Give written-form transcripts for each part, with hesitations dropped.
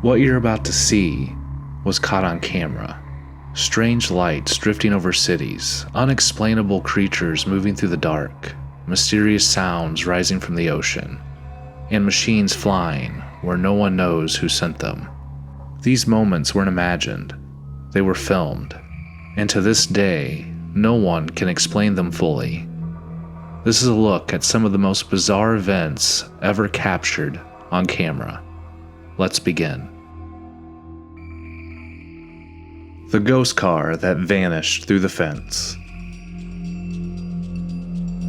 What you're about to see was caught on camera. Strange lights drifting over cities, unexplainable creatures moving through the dark, mysterious sounds rising from the ocean, and machines flying where no one knows who sent them. These moments weren't imagined, they were filmed, and to this day, no one can explain them fully. This is a look at some of the most bizarre events ever captured on camera. Let's begin. The ghost car that vanished through the fence.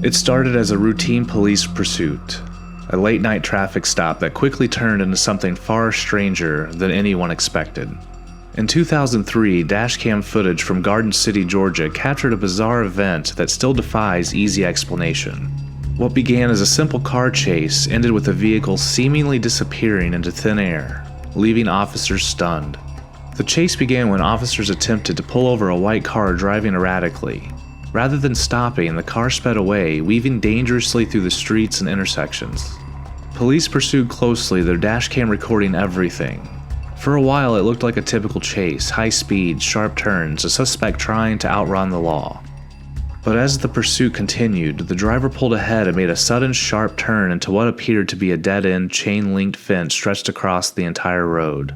It started as a routine police pursuit, a late-night traffic stop that quickly turned into something far stranger than anyone expected. In 2003, dashcam footage from Garden City, Georgia captured a bizarre event that still defies easy explanation. What began as a simple car chase ended with the vehicle seemingly disappearing into thin air, leaving officers stunned. The chase began when officers attempted to pull over a white car driving erratically. Rather than stopping, the car sped away, weaving dangerously through the streets and intersections. Police pursued closely, their dashcam recording everything. For a while, it looked like a typical chase, high speed, sharp turns, a suspect trying to outrun the law. But as the pursuit continued, the driver pulled ahead and made a sudden sharp turn into what appeared to be a dead-end, chain-linked fence stretched across the entire road.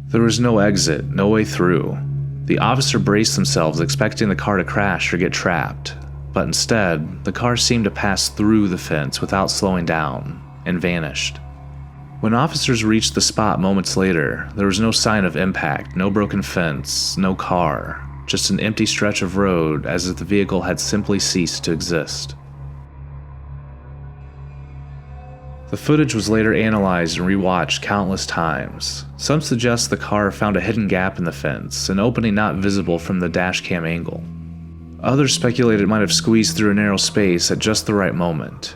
There was no exit, no way through. The officer braced themselves, expecting the car to crash or get trapped, but instead, the car seemed to pass through the fence without slowing down, and vanished. When officers reached the spot moments later, there was no sign of impact, no broken fence, no car, just an empty stretch of road as if the vehicle had simply ceased to exist. The footage was later analyzed and rewatched countless times. Some suggest the car found a hidden gap in the fence, an opening not visible from the dashcam angle. Others speculate it might have squeezed through a narrow space at just the right moment.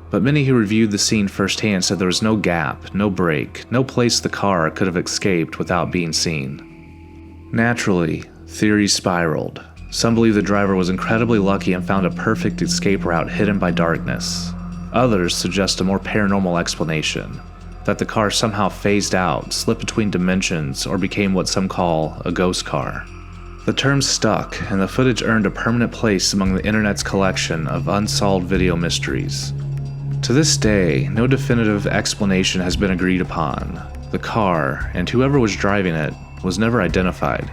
But many who reviewed the scene firsthand said there was no gap, no break, no place the car could have escaped without being seen. Naturally, theories spiraled. Some believe the driver was incredibly lucky and found a perfect escape route hidden by darkness. Others suggest a more paranormal explanation, that the car somehow phased out, slipped between dimensions, or became what some call a ghost car. The term stuck, and the footage earned a permanent place among the internet's collection of unsolved video mysteries. To this day, no definitive explanation has been agreed upon. The car, and whoever was driving it, was never identified.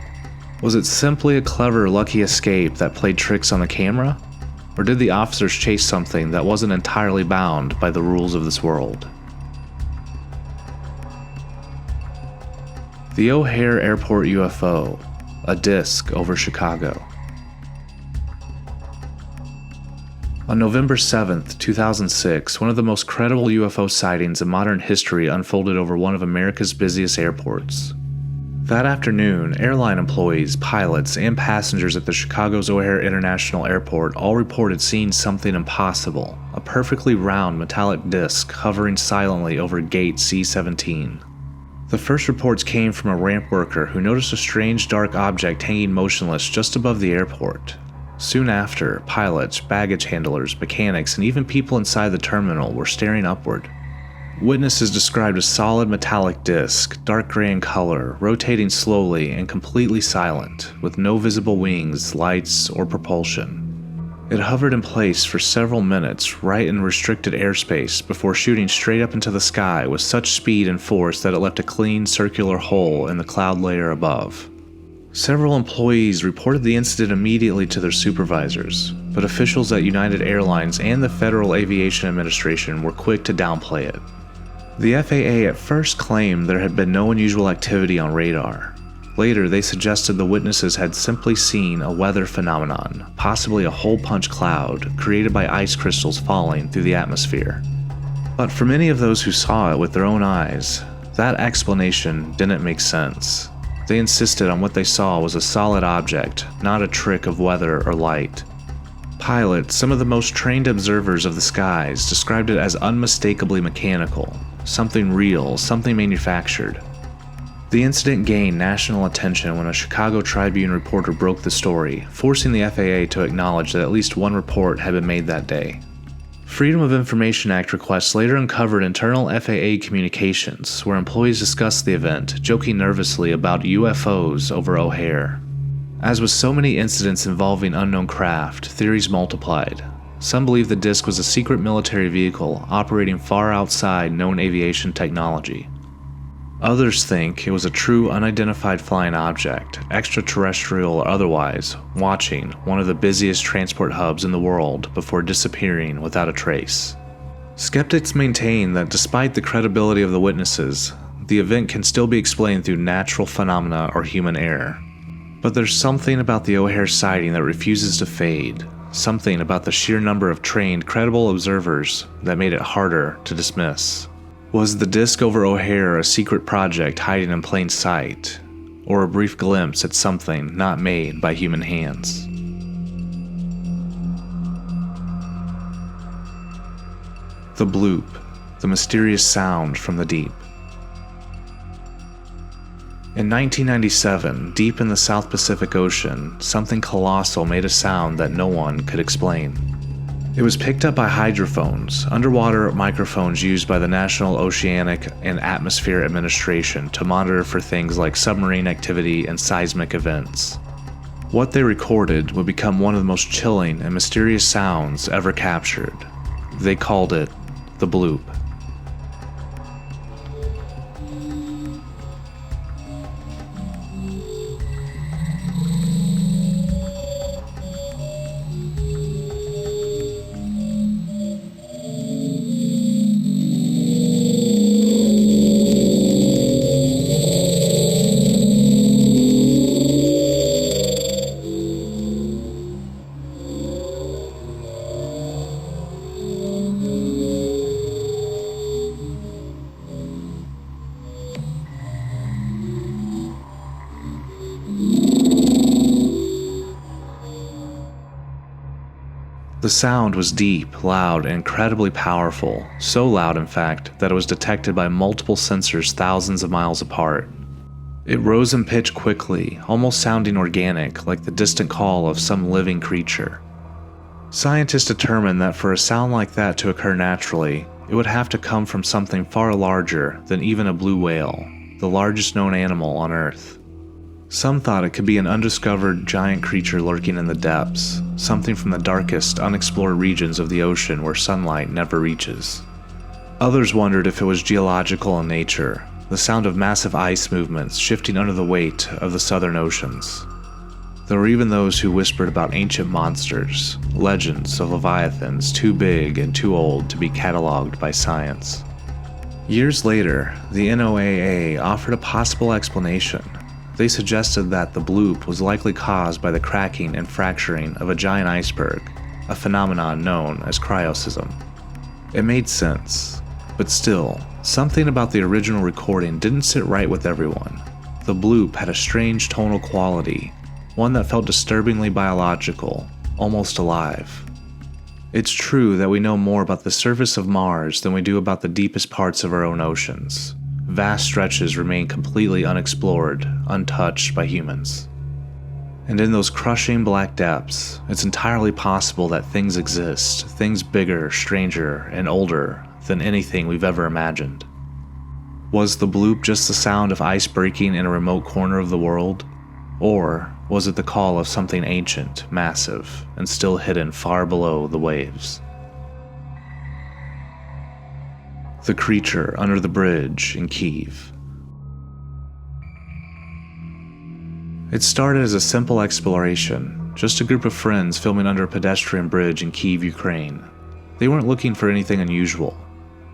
Was it simply a clever, lucky escape that played tricks on the camera? Or did the officers chase something that wasn't entirely bound by the rules of this world? The O'Hare Airport UFO, a disc over Chicago. On November 7, 2006, one of the most credible UFO sightings in modern history unfolded over one of America's busiest airports. That afternoon, airline employees, pilots, and passengers at the Chicago's O'Hare International Airport all reported seeing something impossible, a perfectly round metallic disc hovering silently over gate C-17. The first reports came from a ramp worker who noticed a strange dark object hanging motionless just above the airport. Soon after, pilots, baggage handlers, mechanics, and even people inside the terminal were staring upward. Witnesses described a solid metallic disc, dark gray in color, rotating slowly and completely silent, with no visible wings, lights, or propulsion. It hovered in place for several minutes, right in restricted airspace, before shooting straight up into the sky with such speed and force that it left a clean circular hole in the cloud layer above. Several employees reported the incident immediately to their supervisors, but officials at United Airlines and the Federal Aviation Administration were quick to downplay it. The FAA at first claimed there had been no unusual activity on radar. Later, they suggested the witnesses had simply seen a weather phenomenon, possibly a hole-punch cloud created by ice crystals falling through the atmosphere. But for many of those who saw it with their own eyes, that explanation didn't make sense. They insisted on what they saw was a solid object, not a trick of weather or light. Pilots, some of the most trained observers of the skies, described it as unmistakably mechanical, something real, something manufactured. The incident gained national attention when a Chicago Tribune reporter broke the story, forcing the FAA to acknowledge that at least one report had been made that day. Freedom of Information Act requests later uncovered internal FAA communications where employees discussed the event, joking nervously about UFOs over O'Hare. As with so many incidents involving unknown craft, theories multiplied. Some believe the disc was a secret military vehicle operating far outside known aviation technology. Others think it was a true unidentified flying object, extraterrestrial or otherwise, watching one of the busiest transport hubs in the world before disappearing without a trace. Skeptics maintain that despite the credibility of the witnesses, the event can still be explained through natural phenomena or human error. But there's something about the O'Hare sighting that refuses to fade, something about the sheer number of trained, credible observers that made it harder to dismiss. Was the disc over O'Hare a secret project hiding in plain sight, or a brief glimpse at something not made by human hands? The bloop, the mysterious sound from the deep. In 1997, deep in the South Pacific Ocean, something colossal made a sound that no one could explain. It was picked up by hydrophones, underwater microphones used by the National Oceanic and Atmosphere Administration to monitor for things like submarine activity and seismic events. What they recorded would become one of the most chilling and mysterious sounds ever captured. They called it the bloop. The sound was deep, loud, and incredibly powerful, so loud in fact that it was detected by multiple sensors thousands of miles apart. It rose in pitch quickly, almost sounding organic, like the distant call of some living creature. Scientists determined that for a sound like that to occur naturally, it would have to come from something far larger than even a blue whale, the largest known animal on Earth. Some thought it could be an undiscovered giant creature lurking in the depths, something from the darkest, unexplored regions of the ocean where sunlight never reaches. Others wondered if it was geological in nature, the sound of massive ice movements shifting under the weight of the southern oceans. There were even those who whispered about ancient monsters, legends of leviathans too big and too old to be cataloged by science. Years later, the NOAA offered a possible explanation. They suggested that the bloop was likely caused by the cracking and fracturing of a giant iceberg, a phenomenon known as cryosism. It made sense, but still, something about the original recording didn't sit right with everyone. The bloop had a strange tonal quality, one that felt disturbingly biological, almost alive. It's true that we know more about the surface of Mars than we do about the deepest parts of our own oceans. Vast stretches remain completely unexplored, untouched by humans. And in those crushing black depths, it's entirely possible that things exist, things bigger, stranger, and older than anything we've ever imagined. Was the bloop just the sound of ice breaking in a remote corner of the world? Or was it the call of something ancient, massive, and still hidden far below the waves? The creature under the bridge in Kiev. It started as a simple exploration, just a group of friends filming under a pedestrian bridge in Kiev, Ukraine. They weren't looking for anything unusual,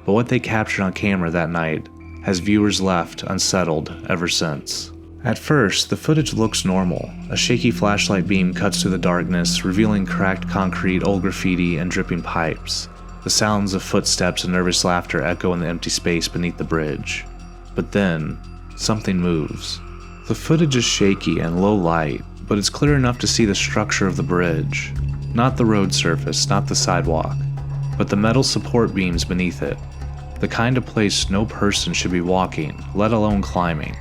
but what they captured on camera that night has viewers left unsettled ever since. At first, the footage looks normal. A shaky flashlight beam cuts through the darkness, revealing cracked concrete, old graffiti, and dripping pipes. The sounds of footsteps and nervous laughter echo in the empty space beneath the bridge. But then, something moves. The footage is shaky and low light, but it's clear enough to see the structure of the bridge. Not the road surface, not the sidewalk, but the metal support beams beneath it. The kind of place no person should be walking, let alone climbing.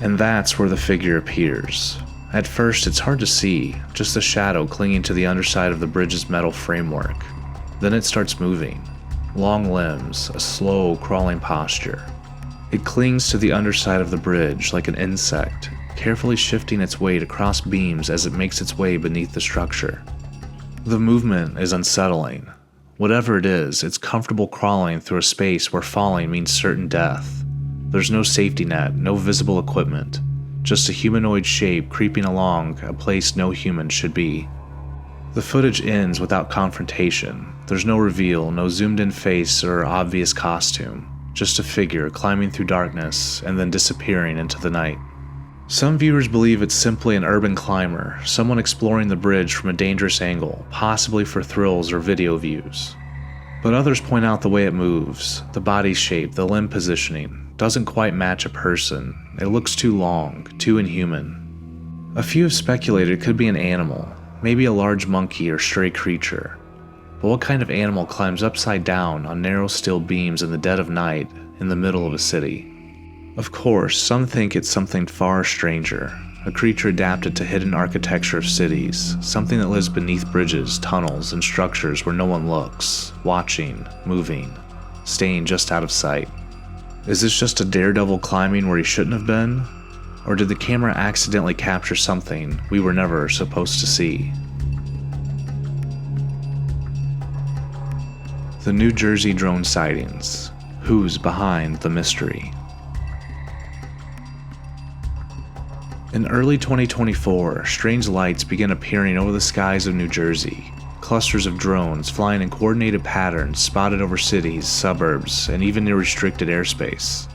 And that's where the figure appears. At first, it's hard to see, just a shadow clinging to the underside of the bridge's metal framework. Then it starts moving. Long limbs, a slow, crawling posture. It clings to the underside of the bridge like an insect, carefully shifting its weight across beams as it makes its way beneath the structure. The movement is unsettling. Whatever it is, it's comfortable crawling through a space where falling means certain death. There's no safety net, no visible equipment, just a humanoid shape creeping along a place no human should be. The footage ends without confrontation. There's no reveal, no zoomed-in face or obvious costume, just a figure climbing through darkness and then disappearing into the night. Some viewers believe it's simply an urban climber, someone exploring the bridge from a dangerous angle, possibly for thrills or video views. But others point out the way it moves, the body shape, the limb positioning, doesn't quite match a person. It looks too long, too inhuman. A few have speculated it could be an animal, maybe a large monkey or stray creature. But what kind of animal climbs upside down on narrow steel beams in the dead of night in the middle of a city? Of course, some think it's something far stranger, a creature adapted to hidden architecture of cities, something that lives beneath bridges, tunnels, and structures where no one looks, watching, moving, staying just out of sight. Is this just a daredevil climbing where he shouldn't have been? Or did the camera accidentally capture something we were never supposed to see? The New Jersey Drone Sightings. Who's behind the mystery? In early 2024, strange lights began appearing over the skies of New Jersey. Clusters of drones flying in coordinated patterns spotted over cities, suburbs, and even near restricted airspace.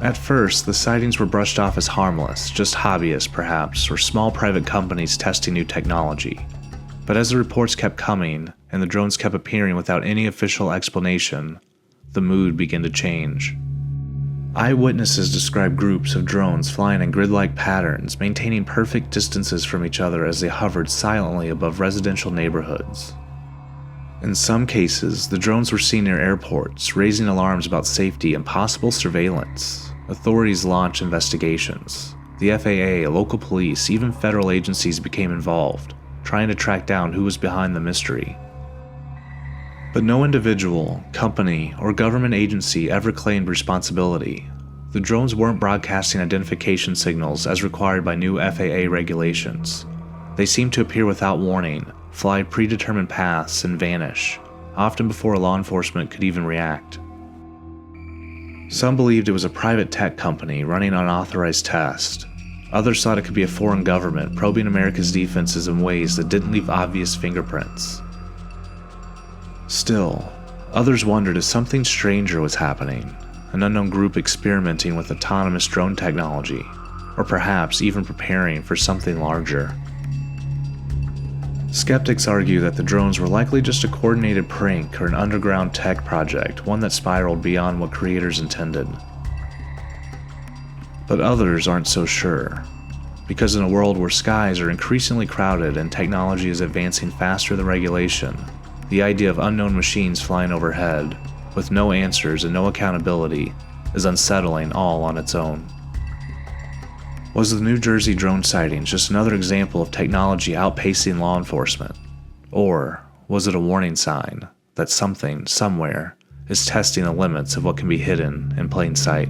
At first, the sightings were brushed off as harmless, just hobbyists perhaps, or small private companies testing new technology. But as the reports kept coming, and the drones kept appearing without any official explanation, the mood began to change. Eyewitnesses described groups of drones flying in grid-like patterns, maintaining perfect distances from each other as they hovered silently above residential neighborhoods. In some cases, the drones were seen near airports, raising alarms about safety and possible surveillance. Authorities launched investigations. The FAA, local police, even federal agencies became involved, trying to track down who was behind the mystery. But no individual, company, or government agency ever claimed responsibility. The drones weren't broadcasting identification signals as required by new FAA regulations. They seemed to appear without warning, fly predetermined paths, and vanish, often before law enforcement could even react. Some believed it was a private tech company running unauthorized tests. Others thought it could be a foreign government probing America's defenses in ways that didn't leave obvious fingerprints. Still, others wondered if something stranger was happening, an unknown group experimenting with autonomous drone technology, or perhaps even preparing for something larger. Skeptics argue that the drones were likely just a coordinated prank or an underground tech project, one that spiraled beyond what creators intended. But others aren't so sure, because in a world where skies are increasingly crowded and technology is advancing faster than regulation, the idea of unknown machines flying overhead, with no answers and no accountability, is unsettling all on its own. Was the New Jersey drone sightings just another example of technology outpacing law enforcement? Or was it a warning sign that something, somewhere, is testing the limits of what can be hidden in plain sight?